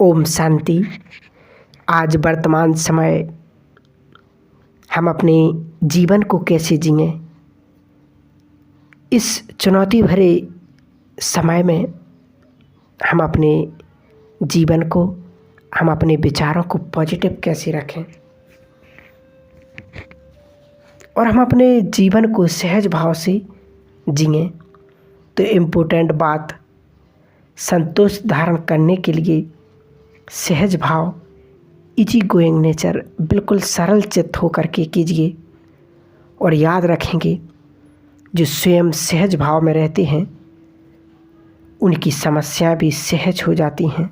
ओम शांति। आज वर्तमान समय हम अपने जीवन को कैसे जिएं, इस चुनौती भरे समय में हम अपने जीवन को, हम अपने विचारों को पॉजिटिव कैसे रखें और हम अपने जीवन को सहज भाव से जिएं। तो इम्पोर्टेंट बात, संतोष धारण करने के लिए सहज भाव, इजी गोइंग नेचर बिल्कुल सरल चित्त होकर के कीजिए। और याद रखेंगे, जो स्वयं सहज भाव में रहते हैं उनकी समस्याएं भी सहज हो जाती हैं।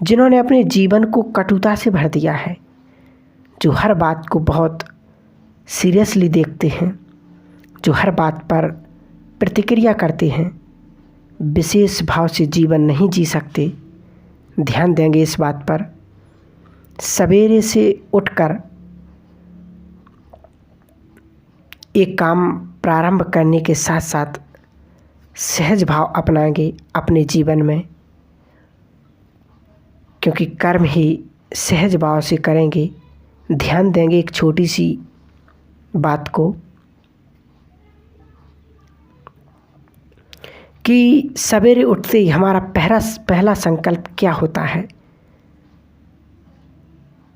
जिन्होंने अपने जीवन को कटुता से भर दिया है, जो हर बात को बहुत सीरियसली देखते हैं, जो हर बात पर प्रतिक्रिया करते हैं, विशेष भाव से जीवन नहीं जी सकते। ध्यान देंगे इस बात पर। सवेरे से उठकर एक काम प्रारंभ करने के साथ साथ सहज भाव अपनाएंगे अपने जीवन में, क्योंकि कर्म ही सहज भाव से करेंगे। ध्यान देंगे एक छोटी सी बात को कि सवेरे उठते ही हमारा पहला संकल्प क्या होता है।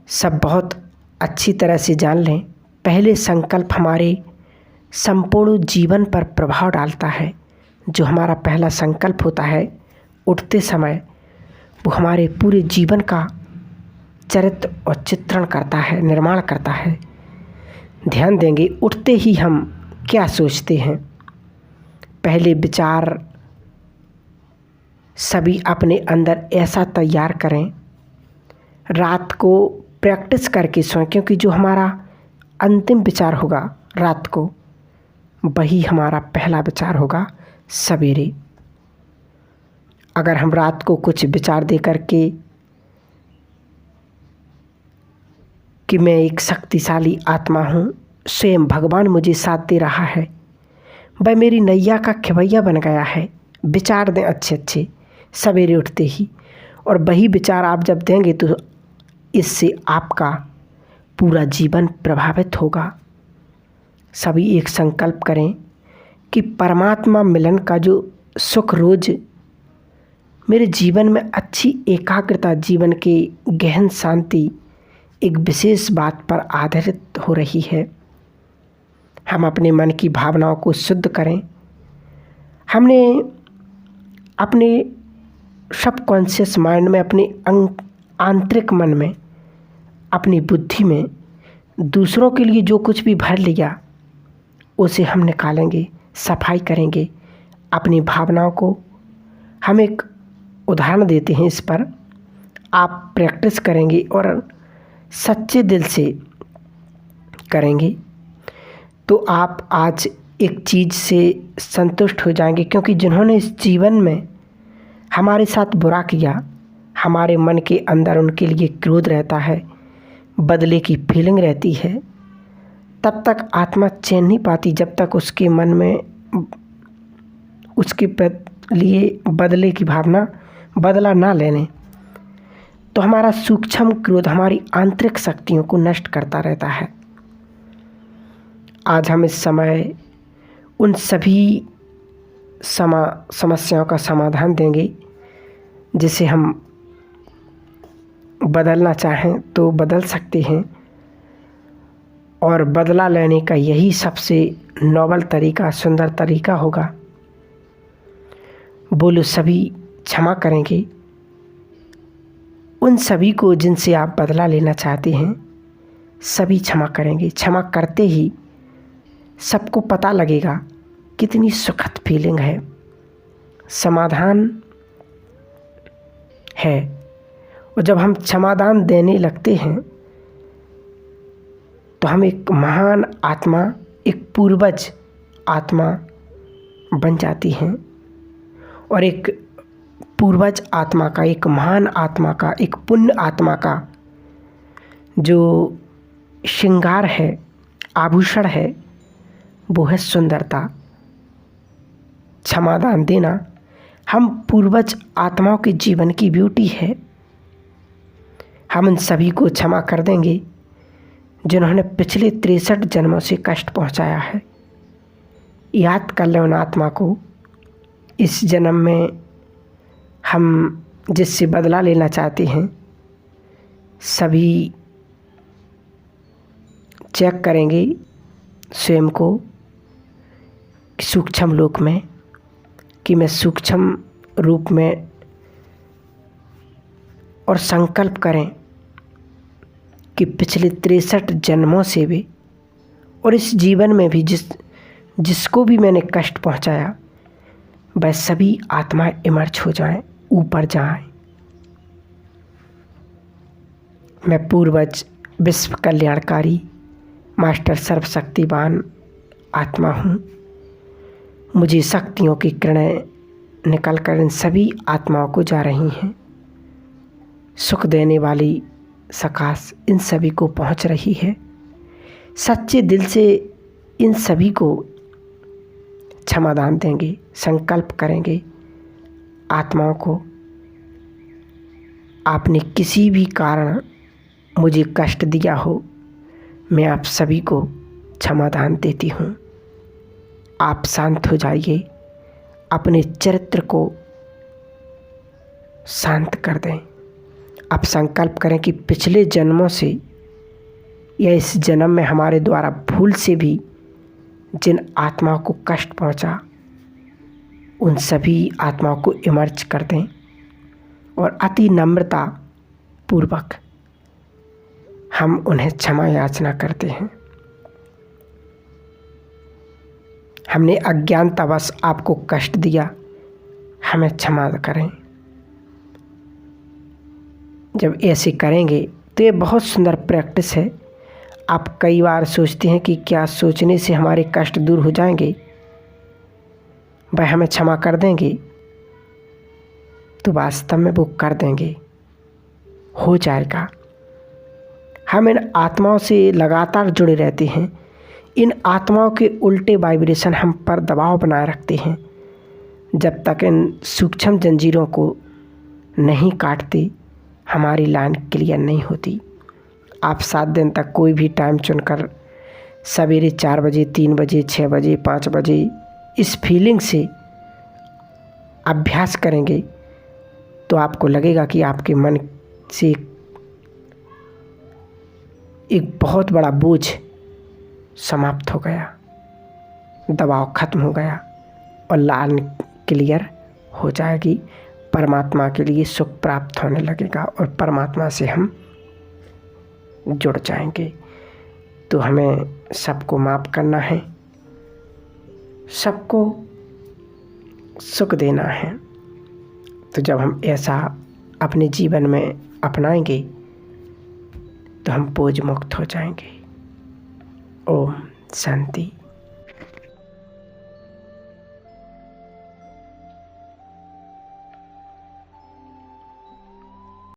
सब बहुत अच्छी तरह से जान लें। पहले संकल्प हमारे संपूर्ण जीवन पर प्रभाव डालता है। जो हमारा पहला संकल्प होता है उठते समय, वो हमारे पूरे जीवन का चरित्र और चित्रण करता है, निर्माण करता है। ध्यान देंगे उठते ही हम क्या सोचते हैं। पहले विचार सभी अपने अंदर ऐसा तैयार करें, रात को प्रैक्टिस करके सोएं, क्योंकि जो हमारा अंतिम विचार होगा रात को, वही हमारा पहला विचार होगा सवेरे। अगर हम रात को कुछ विचार दे करके कि मैं एक शक्तिशाली आत्मा हूँ, स्वयं भगवान मुझे साथ दे रहा है, वह मेरी नैया का खेवैया बन गया है, विचार दें अच्छे अच्छे सवेरे उठते ही। और वही विचार आप जब देंगे तो इससे आपका पूरा जीवन प्रभावित होगा। सभी एक संकल्प करें कि परमात्मा मिलन का जो सुख रोज मेरे जीवन में अच्छी एकाग्रता, जीवन की गहन शांति एक विशेष बात पर आधारित हो रही है। हम अपने मन की भावनाओं को शुद्ध करें। हमने अपने सबकॉन्शियस माइंड में, अपने आंतरिक मन में, अपनी बुद्धि में दूसरों के लिए जो कुछ भी भर लिया उसे हम निकालेंगे, सफाई करेंगे अपनी भावनाओं को। हम एक उदाहरण देते हैं इस पर, आप प्रैक्टिस करेंगे और सच्चे दिल से करेंगे तो आप आज एक चीज़ से संतुष्ट हो जाएंगे, क्योंकि जिन्होंने इस जीवन में हमारे साथ बुरा किया, हमारे मन के अंदर उनके लिए क्रोध रहता है, बदले की फीलिंग रहती है। तब तक आत्मा चैन नहीं पाती जब तक उसके मन में उसके लिए बदले की भावना, बदला ना लेने। तो हमारा सूक्ष्म क्रोध हमारी आंतरिक शक्तियों को नष्ट करता रहता है। आज हम इस समय उन सभी समस्याओं का समाधान देंगे जिसे हम बदलना चाहें तो बदल सकते हैं। और बदला लेने का यही सबसे नोबल तरीका, सुंदर तरीका होगा। बोलो सभी क्षमा करेंगे उन सभी को जिनसे आप बदला लेना चाहते हैं। सभी क्षमा करेंगे। क्षमा करते ही सबको पता लगेगा कितनी सुखद फीलिंग है, समाधान है। और जब हम क्षमादान देने लगते हैं तो हम एक महान आत्मा, एक पूर्वज आत्मा बन जाती हैं। और एक पूर्वज आत्मा का, एक महान आत्मा का, एक पुण्य आत्मा का जो श्रृंगार है, आभूषण है, वो है सुंदरता। क्षमादान देना हम पूर्वज आत्माओं के जीवन की ब्यूटी है। हम उन सभी को क्षमा कर देंगे जिन्होंने पिछले 63 जन्मों से कष्ट पहुंचाया है। याद कर लें उन आत्मा को। इस जन्म में हम जिससे बदला लेना चाहते हैं, सभी चेक करेंगे स्वयं को सूक्ष्म लोक में कि मैं सूक्ष्म रूप में, और संकल्प करें कि पिछले 63 जन्मों से भी और इस जीवन में भी जिसको भी मैंने कष्ट पहुंचाया, वह सभी आत्माएं इमर्ज हो जाएं, ऊपर जाएं। मैं पूर्वज विश्व कल्याणकारी मास्टर सर्वशक्तिवान आत्मा हूँ। मुझे शक्तियों की किरणें निकल कर इन सभी आत्माओं को जा रही हैं। सुख देने वाली सकाश इन सभी को पहुँच रही है। सच्चे दिल से इन सभी को क्षमादान देंगे, संकल्प करेंगे आत्माओं को, आपने किसी भी कारण मुझे कष्ट दिया हो, मैं आप सभी को क्षमादान देती हूँ। आप शांत हो जाइए, अपने चरित्र को शांत कर दें। आप संकल्प करें कि पिछले जन्मों से या इस जन्म में हमारे द्वारा भूल से भी जिन आत्माओं को कष्ट पहुंचा, उन सभी आत्माओं को इमर्ज कर दें और अति नम्रता पूर्वक हम उन्हें क्षमा याचना करते हैं। हमने अज्ञानतावश आपको कष्ट दिया, हमें क्षमा करें। जब ऐसे करेंगे तो ये बहुत सुंदर प्रैक्टिस है। आप कई बार सोचते हैं कि क्या सोचने से हमारे कष्ट दूर हो जाएंगे, वह हमें क्षमा कर देंगे, तो वास्तव में वो कर देंगे, हो जाएगा। हम इन आत्माओं से लगातार जुड़े रहते हैं। इन आत्माओं के उल्टे वाइब्रेशन हम पर दबाव बनाए रखते हैं। जब तक इन सूक्ष्म जंजीरों को नहीं काटते, हमारी लाइन क्लियर नहीं होती। आप 7 दिन तक कोई भी टाइम चुनकर सवेरे 4 बजे, 3 बजे, 6 बजे, 5 बजे इस फीलिंग से अभ्यास करेंगे तो आपको लगेगा कि आपके मन से एक बहुत बड़ा बोझ समाप्त हो गया, दबाव खत्म हो गया और लाइन क्लियर हो जाएगी। परमात्मा के लिए सुख प्राप्त होने लगेगा और परमात्मा से हम जुड़ जाएंगे। तो हमें सबको माफ़ करना है, सबको सुख देना है। तो जब हम ऐसा अपने जीवन में अपनाएंगे तो हम बोझ मुक्त हो जाएंगे। ओम शांति।